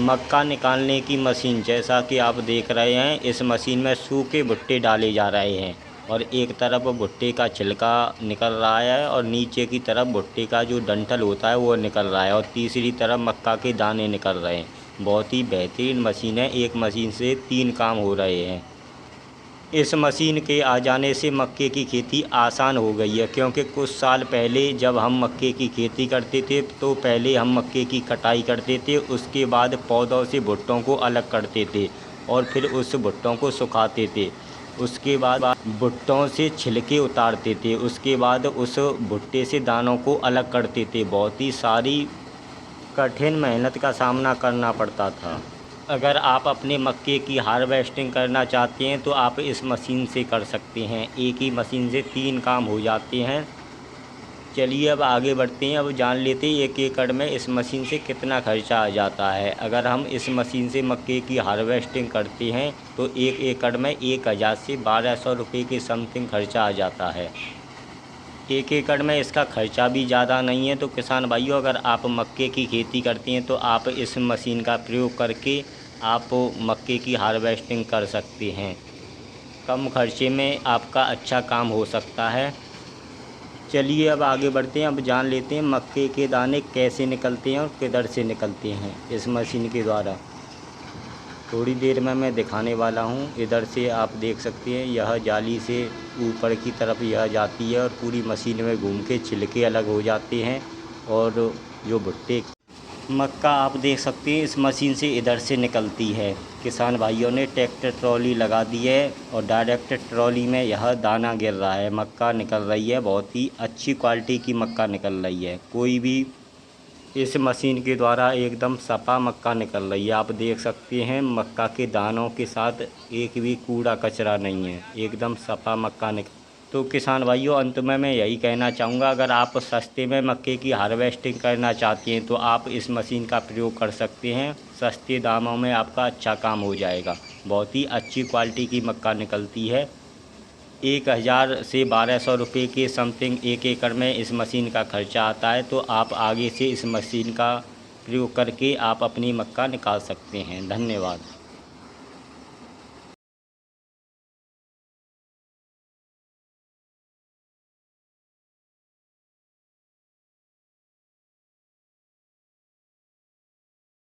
मक्का निकालने की मशीन, जैसा कि आप देख रहे हैं, इस मशीन में सूखे भुट्टे डाले जा रहे हैं और एक तरफ भुट्टे का छिलका निकल रहा है और नीचे की तरफ भुट्टे का जो डंठल होता है वो निकल रहा है और तीसरी तरफ मक्का के दाने निकल रहे हैं। बहुत ही बेहतरीन मशीन है, एक मशीन से 3 काम हो रहे हैं। इस मशीन के आ जाने से मक्के की खेती आसान हो गई है, क्योंकि कुछ साल पहले जब हम मक्के की खेती करते थे तो पहले हम मक्के की कटाई करते थे, उसके बाद पौधों से भुट्टों को अलग करते थे और फिर उस भुट्टों को सुखाते थे। उसके बाद भुट्टों से छिलके उतारते थे, उसके बाद उस भुट्टे से दानों को अलग करते थे। बहुत ही सारी कठिन मेहनत का सामना करना पड़ता था। अगर आप अपने मक्के की हार्वेस्टिंग करना चाहते हैं तो आप इस मशीन से कर सकते हैं। एक ही मशीन से 3 काम हो जाते हैं। चलिए अब आगे बढ़ते हैं। अब जान लेते हैं 1 एकड़ में इस मशीन से कितना खर्चा आ जाता है। अगर हम इस मशीन से मक्के की हार्वेस्टिंग करते हैं तो 1 एकड़ में 1000 से 1200 रुपये के समथिंग खर्चा आ जाता है। 1 एकड़ में इसका खर्चा भी ज़्यादा नहीं है। तो किसान भाइयों, अगर आप मक्के की खेती करते हैं तो आप इस मशीन का प्रयोग करके आप मक्के की हार्वेस्टिंग कर सकते हैं। कम खर्चे में आपका अच्छा काम हो सकता है। चलिए अब आगे बढ़ते हैं। अब जान लेते हैं मक्के के दाने कैसे निकलते हैं और किधर से निकलते हैं इस मशीन के द्वारा। थोड़ी देर में मैं दिखाने वाला हूँ। इधर से आप देख सकते हैं, यह जाली से ऊपर की तरफ यह जाती है और पूरी मशीन में घूम के छिलके अलग हो जाते हैं और जो भुट्टे मक्का आप देख सकते हैं इस मशीन से इधर से निकलती है। किसान भाइयों ने ट्रैक्टर ट्रॉली लगा दी है और डायरेक्ट ट्रॉली में यह दाना गिर रहा है, मक्का निकल रही है। बहुत ही अच्छी क्वालिटी की मक्का निकल रही है। कोई भी इस मशीन के द्वारा एकदम सपा मक्का निकल रही है। आप देख सकते हैं मक्का के दानों के साथ एक भी कूड़ा कचरा नहीं है, एकदम सपा मक्का निकल। तो किसान भाइयों, अंत में मैं यही कहना चाहूँगा, अगर आप सस्ते में मक्के की हार्वेस्टिंग करना चाहते हैं तो आप इस मशीन का प्रयोग कर सकते हैं। सस्ते दामों में आपका अच्छा काम हो जाएगा। बहुत ही अच्छी क्वालिटी की मक्का निकलती है। 1000 से 1200 रुपये के समथिंग 1 एकड़ में इस मशीन का खर्चा आता है। तो आप आगे से इस मशीन का प्रयोग करके आप अपनी मक्का निकाल सकते हैं। धन्यवाद।